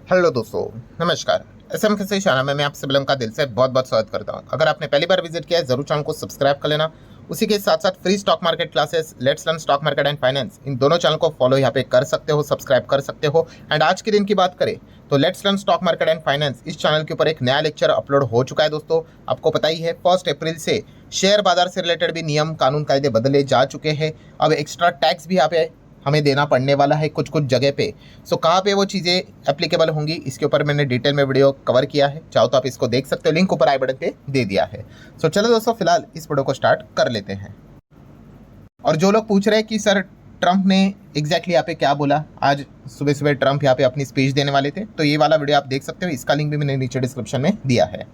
Hello दोस्तों, नमस्कार। SM किसी चैनल में मैं आप सभी लोगों का दिल से बहुत बहुत स्वागत करता हूं। अगर आपने पहली बार विजिट किया है जरूर चैनल को सब्सक्राइब कर लेना। उसी के साथ साथ free stock market classes, let's learn stock market and finance, इन दोनों चैनल को फॉलो यहाँ पे कर सकते हो, सब्सक्राइब कर सकते हो। एंड आज के दिन की बात करें तो let's learn stock market and finance इस चैनल के ऊपर एक नया लेक्चर अपलोड हो चुका है दोस्तों। आपको पता ही है 1 अप्रैल से शेयर बाजार से रिलेटेड भी नियम कानून कायदे बदले जा चुके हैं। अब एक्स्ट्रा टैक्स भी यहाँ पे हमें देना पड़ने वाला है कुछ कुछ जगह पे। सो कहाँ पे वो चीज़ें एप्लीकेबल होंगी इसके ऊपर मैंने डिटेल में वीडियो कवर किया है, चाहो तो आप इसको देख सकते हो, लिंक ऊपर आई बटन पे दे दिया है। सो चलो दोस्तों, फिलहाल इस वीडियो को स्टार्ट कर लेते हैं। और जो लोग पूछ रहे हैं कि सर ट्रंप ने एग्जैक्टली यहाँ पे क्या बोला, आज सुबह सुबह ट्रंप यहाँ पे अपनी स्पीच देने वाले थे, तो ये वाला वीडियो आप देख सकते हो, इसका लिंक भी मैंने नीचे डिस्क्रिप्शन में दिया है।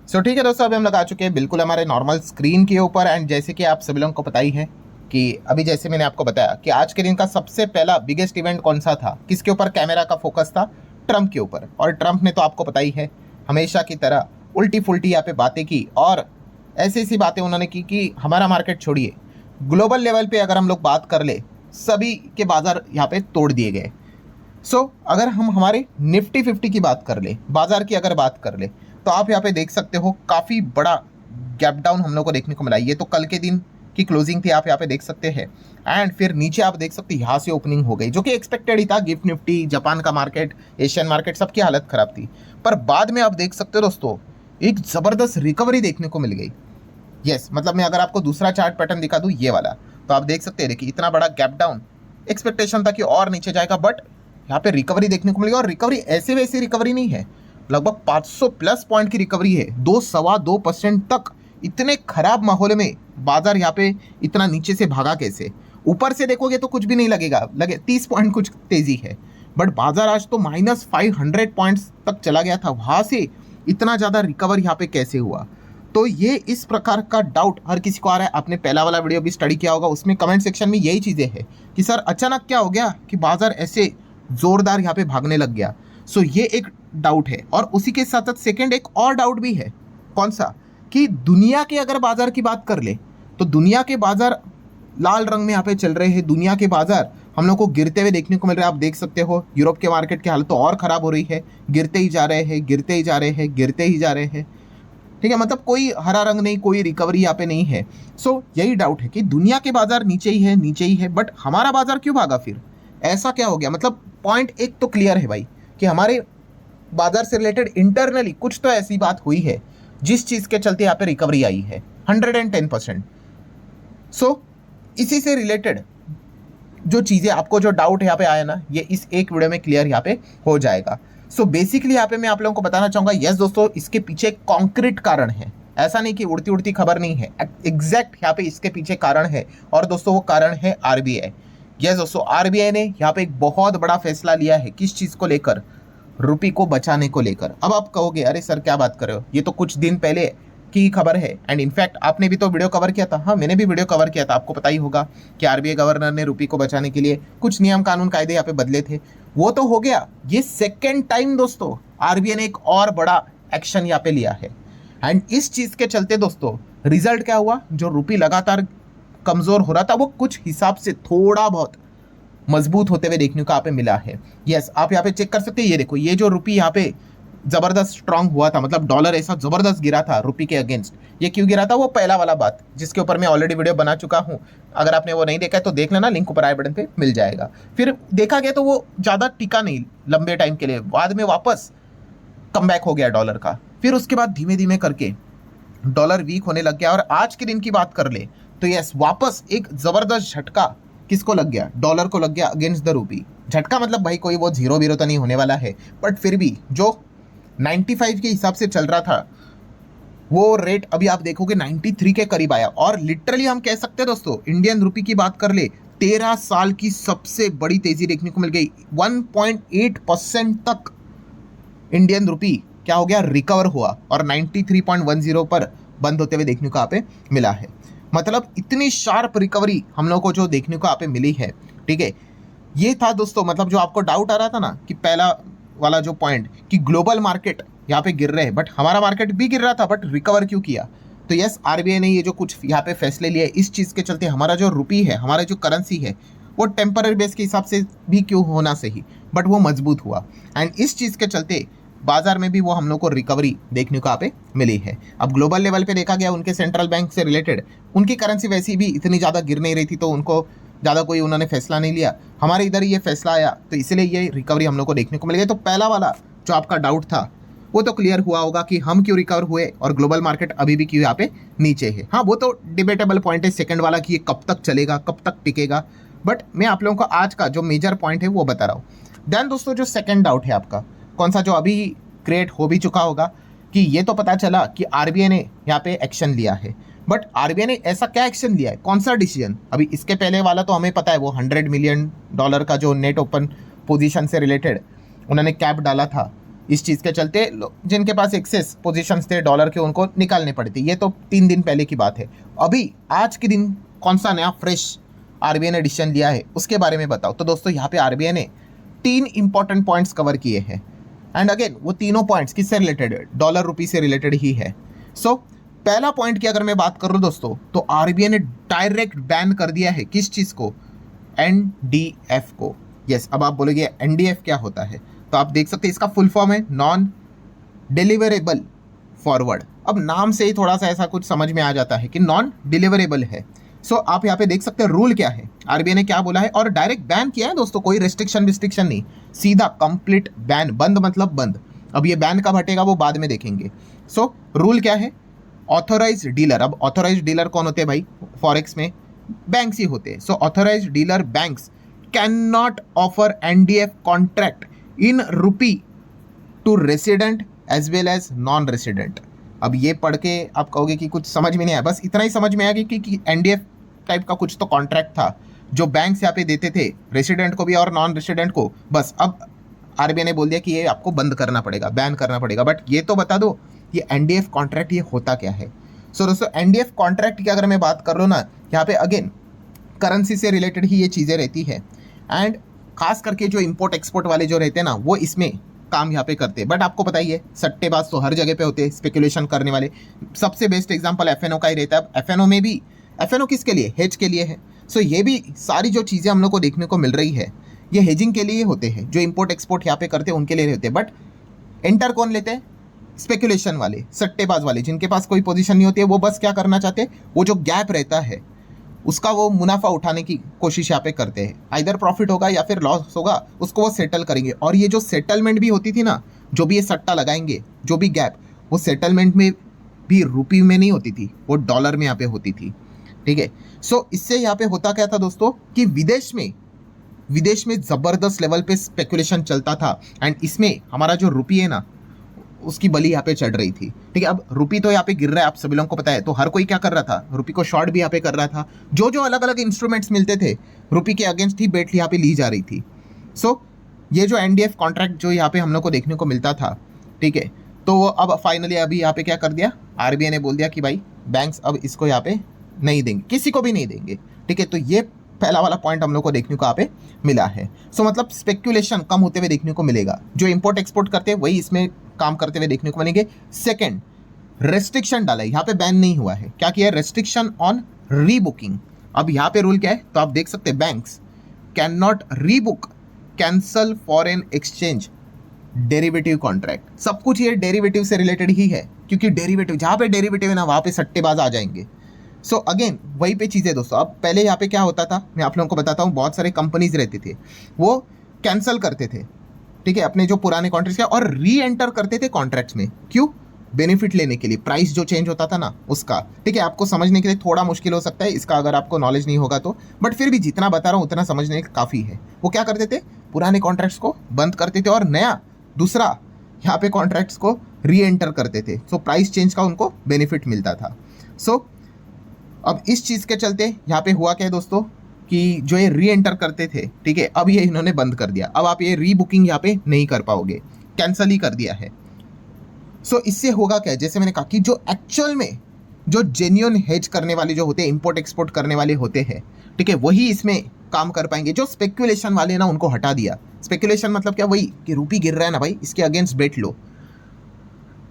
सो ठीक है दोस्तों, अभी हम लोग आ चुके हैं बिल्कुल हमारे नॉर्मल स्क्रीन के ऊपर। एंड जैसे कि आप सभी लोगों को पता ही है कि अभी जैसे मैंने आपको बताया कि आज के दिन का सबसे पहला बिगेस्ट इवेंट कौन सा था, किसके ऊपर कैमरा का फोकस था, ट्रंप के ऊपर। और ट्रंप ने तो आपको पता ही है हमेशा की तरह उल्टी फुल्टी यहाँ पे बातें की, और ऐसी ऐसी बातें उन्होंने की कि हमारा मार्केट छोड़िए, ग्लोबल लेवल पे अगर हम लोग बात कर ले सभी के बाजार यहाँ पे तोड़ दिए गए। सो अगर हम हमारे निफ्टी 50 की बात कर ले, बाजार की अगर बात कर ले, तो आप यहाँ पे देख सकते हो काफ़ी बड़ा गैप डाउन हम लोग को देखने को मिला। ये तो कल के दिन की क्लोजिंग थी, आप यहाँ पे देख सकते हैं। एंड फिर नीचे आप देख सकते हैं यहाँ से ओपनिंग हो गई, जो कि एक्सपेक्टेड ही था। गिफ्ट निफ्टी, जापान का मार्केट, एशियन मार्केट, सबकी हालत खराब थी। पर बाद में आप देख सकते हो दोस्तों, एक ज़बरदस्त रिकवरी देखने को मिल गई। यस, मतलब मैं अगर आपको दूसरा चार्ट पैटर्न दिखा दूँ, ये वाला, तो आप देख सकते हैं, देखिए इतना बड़ा गैप डाउन, एक्सपेक्टेशन था कि और नीचे जाएगा, बट यहाँ पे रिकवरी देखने को मिलेगी। और रिकवरी ऐसे वैसे रिकवरी नहीं है, लगभग 500 प्लस पॉइंट की रिकवरी है, 2-2.25% तक। इतने खराब माहौल में बाजार यहाँ पे इतना नीचे से भागा कैसे? ऊपर से देखोगे तो कुछ भी नहीं लगेगा, लगे 30 पॉइंट कुछ तेजी है, बट बाजार आज तो -500 पॉइंट्स तक चला गया था। वहां से इतना ज़्यादा रिकवर यहाँ पे कैसे हुआ? तो ये इस प्रकार का डाउट हर किसी को आ रहा है। आपने पहला वाला वीडियो भी स्टडी किया होगा, उसमें कमेंट सेक्शन में यही चीज़ें हैं कि सर अचानक क्या हो गया कि बाजार ऐसे जोरदार यहाँ पे भागने लग गया। सो ये एक डाउट है। और उसी के साथ साथ सेकेंड एक और डाउट भी है। कौन सा? कि दुनिया के अगर बाजार की बात कर ले तो दुनिया के बाजार लाल रंग में यहाँ पे चल रहे हैं। दुनिया के बाजार हम लोग को गिरते हुए देखने को मिल रहे हैं। आप देख सकते हो यूरोप के मार्केट की हालत तो और ख़राब हो रही है, गिरते ही जा रहे हैं, गिरते ही जा रहे हैं, गिरते ही जा रहे हैं। ठीक है, मतलब कोई हरा रंग नहीं, कोई रिकवरी यहाँ पे नहीं है। सो यही डाउट है कि दुनिया के बाजार नीचे ही है, नीचे ही है, बट हमारा बाजार क्यों भागा? फिर ऐसा क्या हो गया? मतलब पॉइंट एक तो क्लियर है भाई कि हमारे बाजार से रिलेटेड इंटरनली कुछ तो ऐसी बात हुई है जिस चीज़ के चलते यहाँ पे रिकवरी आई है 110%। सो इसी से रिलेटेड जो चीज़ें, आपको जो डाउट यहाँ पे आया ना, ये इस एक वीडियो में क्लियर यहाँ पे हो जाएगा। सो बेसिकली यहाँ पे मैं आप लोगों को बताना चाहूँगा, यस दोस्तों, इसके पीछे कॉन्क्रीट कारण है। ऐसा नहीं कि उड़ती उड़ती खबर नहीं है, एग्जैक्ट यहाँ पे इसके पीछे कारण है। और दोस्तों वो कारण है आरबीआई। यस दोस्तों, आरबीआई ने यहाँ पे एक बहुत बड़ा फैसला लिया है। किस चीज़ को लेकर? रुपये को बचाने को लेकर। अब आप कहोगे अरे सर क्या बात कर रहे हो, ये तो कुछ दिन पहले की खबर है। एंड इनफैक्ट आपने भी तो वीडियो कवर किया था। हाँ, मैंने भी वीडियो कवर किया था, आपको पता ही होगा कि आरबीआई गवर्नर ने रुपये को बचाने के लिए कुछ नियम कानून कायदे यहाँ पे बदले थे। वो तो हो गया। ये सेकेंड टाइम दोस्तों आरबीआई ने एक और बड़ा एक्शन यहाँ पे लिया है। एंड इस चीज़ के चलते दोस्तों रिजल्ट क्या हुआ? जो रुपये लगातार कमज़ोर हो रहा था वो कुछ हिसाब से थोड़ा बहुत मजबूत होते हुए देखने को यहाँ पे मिला है। यस, आप यहाँ पे चेक कर सकते हैं। ये देखो, ये जो रुपये यहाँ पे ज़बरदस्त स्ट्रांग हुआ था, मतलब डॉलर ऐसा ज़बरदस्त गिरा था रुपये के अगेंस्ट। ये क्यों गिरा था? वो पहला वाला बात जिसके ऊपर मैं ऑलरेडी वीडियो बना चुका हूँ। अगर आपने वो नहीं देखा है तो देख लेना, लिंक ऊपर आई बटन पे मिल जाएगा। फिर देखा गया तो वो ज़्यादा टिका नहीं लंबे टाइम के लिए, बाद में वापस कमबैक हो गया डॉलर का। फिर उसके बाद धीमे धीमे करके डॉलर वीक होने लग गया। और आज के दिन की बात कर ले तो यस, वापस एक ज़बरदस्त झटका किसको लग गया? डॉलर को लग गया अगेंस्ट द रूपी। झटका मतलब भाई कोई वो जीरो बीरो तो नहीं होने वाला है, बट फिर भी जो 95 के हिसाब से चल रहा था वो रेट अभी आप देखोगे 93 के करीब आया। और लिटरली हम कह सकते हैं दोस्तों, इंडियन रूपी की बात कर ले 13 साल की सबसे बड़ी तेजी देखने को मिल गई। 1.8% तक इंडियन रूपी क्या हो गया? रिकवर हुआ और 93.10 पर बंद होते हुए देखने को यहाँ पे मिला है। मतलब इतनी शार्प रिकवरी हम लोग को जो देखने को यहाँ पे मिली है। ठीक है, ये था दोस्तों, मतलब जो आपको डाउट आ रहा था ना कि पहला वाला जो पॉइंट कि ग्लोबल मार्केट यहाँ पे गिर रहे हैं, बट हमारा मार्केट भी गिर रहा था, बट रिकवर क्यों किया? तो यस, आरबीआई ने ये जो कुछ यहाँ पे फैसले लिए, इस चीज़ के चलते हमारा जो रुपी है, हमारा जो करेंसी है, वो टेम्पररी बेस के हिसाब से भी क्यों होना सही, बट वो मजबूत हुआ एंड इस चीज़ के चलते बाजार में भी वो हम लोग को रिकवरी देखने को यहाँ पे मिली है। अब ग्लोबल लेवल पे देखा गया उनके सेंट्रल बैंक से रिलेटेड उनकी करेंसी वैसी भी इतनी ज़्यादा गिर नहीं रही थी, तो उनको ज़्यादा कोई उन्होंने फैसला नहीं लिया। हमारे इधर ये फैसला आया तो इसलिए ये रिकवरी हम लोग को देखने को मिल गई। तो पहला वाला जो आपका डाउट था वो तो क्लियर हुआ होगा कि हम क्यों रिकवर हुए और ग्लोबल मार्केट अभी भी क्यों यहाँ पे नीचे है। हाँ, वो तो डिबेटेबल पॉइंट है सेकंड वाला कि ये कब तक चलेगा, कब तक टिकेगा, बट मैं आप लोगों को आज का जो मेजर पॉइंट है वो बता रहा हूँ। देन दोस्तों जो सेकंड डाउट है आपका कौन सा, जो अभी क्रिएट हो भी चुका होगा कि ये तो पता चला कि आरबीआई ने यहाँ पे एक्शन लिया है, बट आरबीआई ने ऐसा क्या एक्शन लिया है, कौन सा डिसीजन। अभी इसके पहले वाला तो हमें पता है वो $100 मिलियन का जो नेट ओपन पोजीशन से रिलेटेड उन्होंने कैप डाला था। इस चीज़ के चलते जिनके पास एक्सेस पोजीशंस थे डॉलर के उनको निकालने पड़े थे। ये तो 3 दिन पहले की बात है। अभी आज के दिन कौन सा नया फ्रेश आरबीआई ने डिसीजन लिया है उसके बारे में बताओ। तो दोस्तों यहाँ पे आरबीआई ने 3 इंपॉर्टेंट पॉइंट्स कवर किए हैं एंड अगेन वो तीनों पॉइंट्स किससे रिलेटेड है, डॉलर रुपी से रिलेटेड ही है। सो पहला पॉइंट की अगर मैं बात करूँ दोस्तों तो आरबीआई ने डायरेक्ट बैन कर दिया है किस चीज़ को, एनडीएफ को। यस, अब आप बोलोगे एनडीएफ क्या होता है, तो आप देख सकते हैं इसका फुल फॉर्म है नॉन डिलीवरेबल फॉरवर्ड। अब नाम से ही थोड़ा सा ऐसा कुछ समझ में आ जाता है कि नॉन डिलीवरेबल है। सो आप यहाँ पे देख सकते हैं रूल क्या है, आरबीआई ने क्या बोला है और डायरेक्ट बैन किया है दोस्तों, कोई रिस्ट्रिक्शन नहीं, सीधा कंप्लीट बैन, बंद मतलब बंद। अब ये बैन कब हटेगा वो बाद में देखेंगे। सो रूल क्या है, ऑथोराइज डीलर। अब ऑथोराइज डीलर कौन होते हैं भाई, फॉरेक्स में बैंक्स ही होते हैं। So authorize dealer banks can not offer NDF contract in rupee to resident as well as non resident. अब ये पढ़ के आप कहोगे कि कुछ समझ में नहीं आया, बस इतना ही समझ में आया कि एनडीएफ टाइप का कुछ तो कॉन्ट्रैक्ट था जो बैंक्स यहाँ पे देते थे रेसिडेंट को भी और नॉन रेसिडेंट को। बस अब आरबीआई ने बोल दिया कि ये आपको बंद करना पड़ेगा, बैन करना पड़ेगा। बट ये तो बता दो ये एनडीएफ कॉन्ट्रैक्ट ये होता क्या है। सो दोस्तों एनडीएफ कॉन्ट्रैक्ट की अगर मैं बात कर रहा हूँ ना, यहाँ पे अगेन करेंसी से रिलेटेड ही ये चीज़ें रहती है एंड खास करके जो इंपोर्ट एक्सपोर्ट वाले जो रहते हैं ना वो इसमें काम यहाँ पे करते हैं। बट आपको पता ही है सट्टेबाज तो हर जगह पे होते हैं, स्पेकुलेशन करने वाले। सबसे बेस्ट एग्जांपल एफएनओ का ही रहता है। एफएनओ में भी, एफएनओ किसके लिए, हेज के लिए है। सो ये भी सारी जो चीज़ें हम लोग को देखने को मिल रही है ये हेजिंग के लिए होते हैं, जो इंपोर्ट एक्सपोर्ट यहाँ पे करते हैं उनके लिए होते हैं। बट एंटर कौन लेते हैं, स्पेकुलेशन वाले, सट्टेबाज वाले, जिनके पास कोई पोजीशन नहीं होती है। वो बस क्या करना चाहते हैं, वो जो गैप रहता है उसका वो मुनाफा उठाने की कोशिश यहाँ पे करते हैं। आइदर प्रॉफिट होगा या फिर लॉस होगा, उसको वो सेटल करेंगे। और ये जो सेटलमेंट भी होती थी ना, जो भी ये सट्टा लगाएंगे, जो भी गैप, वो सेटलमेंट में भी रुपी में नहीं होती थी, वो डॉलर में यहाँ पे होती थी। ठीक है। सो इससे यहाँ पे होता क्या था दोस्तों कि विदेश में ज़बरदस्त लेवल पे स्पेकुलेशन चलता था एंड इसमें हमारा जो रुपी है ना उसकी बलि यहाँ पे चढ़ रही थी। ठीक है। अब रुपी तो यहाँ पे गिर रहा है, आप सभी लोगों को पता है, तो हर कोई क्या कर रहा था, रुपी को शॉर्ट भी यहाँ पे कर रहा था। जो अलग अलग इंस्ट्रूमेंट्स मिलते थे रुपी के अगेंस्ट ही बेट यहाँ पे ली जा रही थी। सो ये जो एनडीएफ कॉन्ट्रैक्ट जो यहाँ पे हम लोग को देखने को मिलता था, ठीक है, तो वो अब फाइनली अभी यहाँ पे क्या कर दिया, आरबीआई ने बोल दिया कि भाई बैंक्स अब इसको यहाँ पे नहीं देंगे, किसी को भी नहीं देंगे। ठीक है। तो ये पहला वाला पॉइंट हम लोग को देखने को यहाँ पे मिला है। सो मतलब स्पेक्यूलेशन कम होते हुए देखने को मिलेगा। जो इंपोर्ट एक्सपोर्ट करते हैं वही इसमें काम करते हुए देखने को मिलेंगे। सेकंड, रेस्ट्रिक्शन डाला है, यहाँ पे बैन नहीं हुआ है। क्या किया है, रेस्ट्रिक्शन ऑन रीबुकिंग। अब यहाँ पे रूल क्या है, तो आप देख सकते हैं banks can not rebook, cancel foreign exchange derivative contract. सब कुछ ये डेरिवेटिव से रिलेटेड ही है, क्योंकि डेरिवेटिव, जहाँ पे डेरिवेटिव है ना वहाँ पे सट्टेबाज आ जाएंगे। सो अगेन वही पे चीज़ें दोस्तों। अब पहले यहाँ पे क्या होता था, मैं आप लोगों को बताता हूँ, बहुत सारे कंपनीज रहते थे वो कैंसिल करते थे, ठीक है, अपने जो पुराने कॉन्ट्रैक्ट्स और री एंटर करते थे कॉन्ट्रैक्ट्स में। क्यों, बेनिफिट लेने के लिए, प्राइस जो चेंज होता था ना उसका। ठीक है। आपको समझने के लिए थोड़ा मुश्किल हो सकता है इसका अगर आपको नॉलेज नहीं होगा तो, बट फिर भी जितना बता रहा हूँ उतना समझने का काफ़ी है। वो क्या करते थे, पुराने कॉन्ट्रैक्ट्स को बंद करते थे और नया दूसरा यहाँ पे कॉन्ट्रैक्ट्स को री एंटर करते थे। सो प्राइस चेंज का उनको बेनिफिट मिलता था। सो अब इस चीज़ के चलते यहाँ पे हुआ क्या है दोस्तों कि जो ये री एंटर करते थे, ठीक है, अब ये इन्होंने बंद कर दिया। अब आप ये री बुकिंग यहाँ पे नहीं कर पाओगे, कैंसिल ही कर दिया है। सो इससे होगा क्या, जैसे मैंने कहा कि जो एक्चुअल में जो जेन्युइन हेज करने वाले जो होते हैं, इंपोर्ट एक्सपोर्ट करने वाले होते हैं, ठीक है, वही इसमें काम कर पाएंगे। जो स्पेकुलेशन वाले ना उनको हटा दिया। स्पेकुलेशन मतलब क्या, वही कि रुपी गिर रहा है ना भाई, इसके अगेंस्ट बेट लो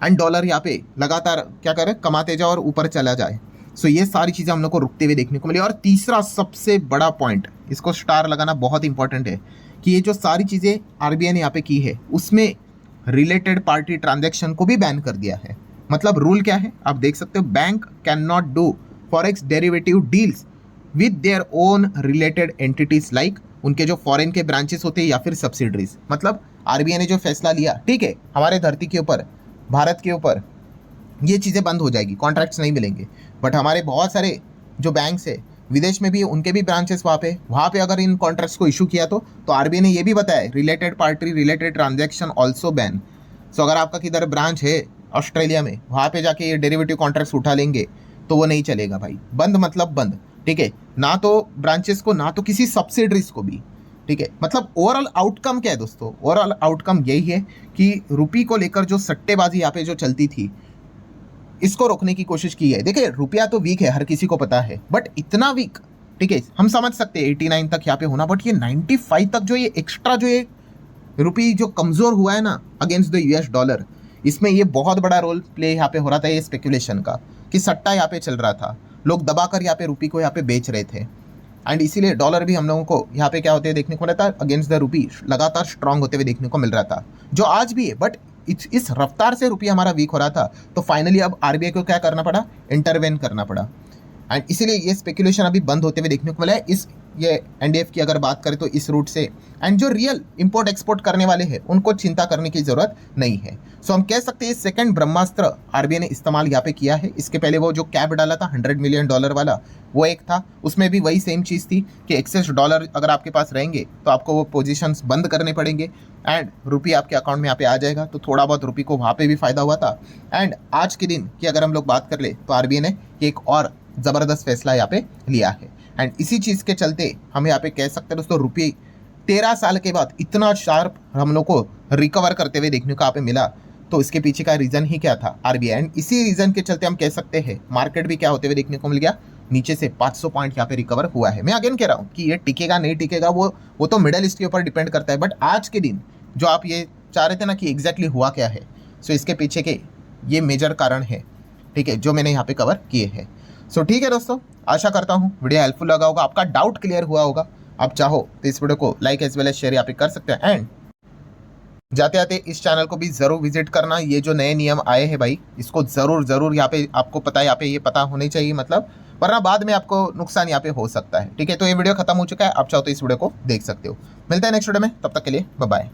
एंड डॉलर यहाँ पे लगातार क्या करे, कमाते जाओ और ऊपर चला जाए। सो ये सारी चीज़ें हम लोग को रुकते हुए देखने को मिली। और तीसरा सबसे बड़ा पॉइंट, इसको स्टार लगाना बहुत इंपॉर्टेंट है, कि ये जो सारी चीज़ें आरबीआई ने यहाँ पे की है उसमें रिलेटेड पार्टी ट्रांजैक्शन को भी बैन कर दिया है। मतलब रूल क्या है आप देख सकते हो, bank can not do forex derivative deals with their own related entities, like उनके जो फॉरेन के ब्रांचेस होते हैं या फिर सब्सिडरीज। मतलब आरबीआई ने जो फैसला लिया, ठीक है, हमारे धरती के ऊपर, भारत के ऊपर ये चीज़ें बंद हो जाएगी, कॉन्ट्रैक्ट्स नहीं मिलेंगे। बट हमारे बहुत सारे जो बैंक्स है विदेश में भी, उनके भी ब्रांचेस वहाँ पे अगर इन कॉन्ट्रैक्ट्स को इशू किया तो आरबीआई ने ये भी बताया related party related transaction also ban. So अगर आपका किधर ब्रांच है ऑस्ट्रेलिया में, वहाँ पे जाके ये डेरिवेटिव कॉन्ट्रैक्ट्स उठा लेंगे तो वो नहीं चलेगा भाई। बंद मतलब बंद, ठीक है, ना तो ब्रांचेस को ना तो किसी सब्सिडरीज को भी, ठीक है। मतलब ओवरऑल आउटकम क्या है दोस्तों, ओवरऑल आउटकम यही है कि रुपये को लेकर जो सट्टेबाजी यहाँ पे जो चलती थी इसको रोकने की कोशिश की है। देखिए रुपया तो वीक है, हर किसी को पता है, बट इतना वीक, ठीक है, हम समझ सकते हैं 89 तक यहाँ पे होना, बट ये 95 तक जो ये एक्स्ट्रा जो ये रुपये जो कमज़ोर हुआ है ना अगेंस्ट द यूएस डॉलर, इसमें ये बहुत बड़ा रोल प्ले यहाँ पे हो रहा था, ये स्पेकुलेशन का, कि सट्टा यहाँ पे चल रहा था, लोग दबाकर यहाँ पे रुपये को यहाँ पे बेच रहे थे। एंड इसीलिए डॉलर भी हम लोगों को यहाँ पे क्या होते हुए देखने को मिला था, अगेंस्ट द रुपी लगातार स्ट्रांग होते हुए देखने को मिल रहा था, जो आज भी है। बट इस रफ्तार से रुपया हमारा वीक हो रहा था, तो फाइनली अब आरबीआई को क्या करना पड़ा, इंटरवेन करना पड़ा। एंड इसीलिए ये स्पेकुलेशन अभी बंद होते हुए देखने को मिला है। ये एनडीएफ की अगर बात करें तो इस रूट से, एंड जो रियल इंपोर्ट एक्सपोर्ट करने वाले हैं उनको चिंता करने की जरूरत नहीं है। सो हम कह सकते हैं सेकंड ब्रह्मास्त्र आरबीआई ने इस्तेमाल यहाँ पे किया है। इसके पहले वो जो कैप डाला था $100 मिलियन वाला, वो एक था, उसमें भी वही सेम चीज़ थी कि एक्सेस डॉलर अगर आपके पास रहेंगे तो आपको वो पोजीशंस बंद करने पड़ेंगे एंड रुपये आपके अकाउंट में यहाँ पे आ जाएगा। तो थोड़ा बहुत रुपये को वहाँ पे भी फायदा हुआ था। एंड आज के दिन की अगर हम लोग बात कर ले तो आरबीआई ने एक और ज़बरदस्त फैसला यहाँ पे लिया है। एंड इसी चीज़ के चलते हम यहाँ पे कह सकते हैं दोस्तों, रुपये 13 साल के बाद इतना शार्प हम लोग को रिकवर करते हुए देखने को यहाँ पे मिला, तो इसके पीछे का रीज़न ही क्या था, आरबीआई। एंड इसी रीज़न के चलते हम कह सकते हैं मार्केट भी क्या होते हुए देखने को मिल गया, नीचे से 500 पॉइंट यहाँ पे रिकवर हुआ है। मैं अगेन कह रहा हूँ कि ये टिकेगा नहीं टिकेगा वो तो मिडल ईस्ट के ऊपर डिपेंड करता है, बट आज के दिन जो आप ये चाह रहे थे ना कि एग्जैक्टली हुआ क्या है, सो इसके पीछे के ये मेजर कारण है, ठीक है, जो मैंने यहाँ पे कवर किए हैं। सो ठीक है दोस्तों, आशा करता हूँ वीडियो हेल्पफुल लगा होगा, आपका डाउट क्लियर हुआ होगा। आप चाहो तो इस वीडियो को like as well as share यहाँ पे कर सकते हैं। एंड जाते जाते इस चैनल को भी ज़रूर विजिट करना। ये जो नए नियम आए हैं भाई, इसको ज़रूर यहाँ पे आपको पता है, यहाँ पे ये पता होने चाहिए, मतलब वरना बाद में आपको नुकसान यहाँ पे हो सकता है। ठीक है, तो ये वीडियो खत्म हो चुका है, आप चाहो तो इस वीडियो को देख सकते हो। मिलता है नेक्स्ट वीडियो में, तब तक के लिए बाय बाय।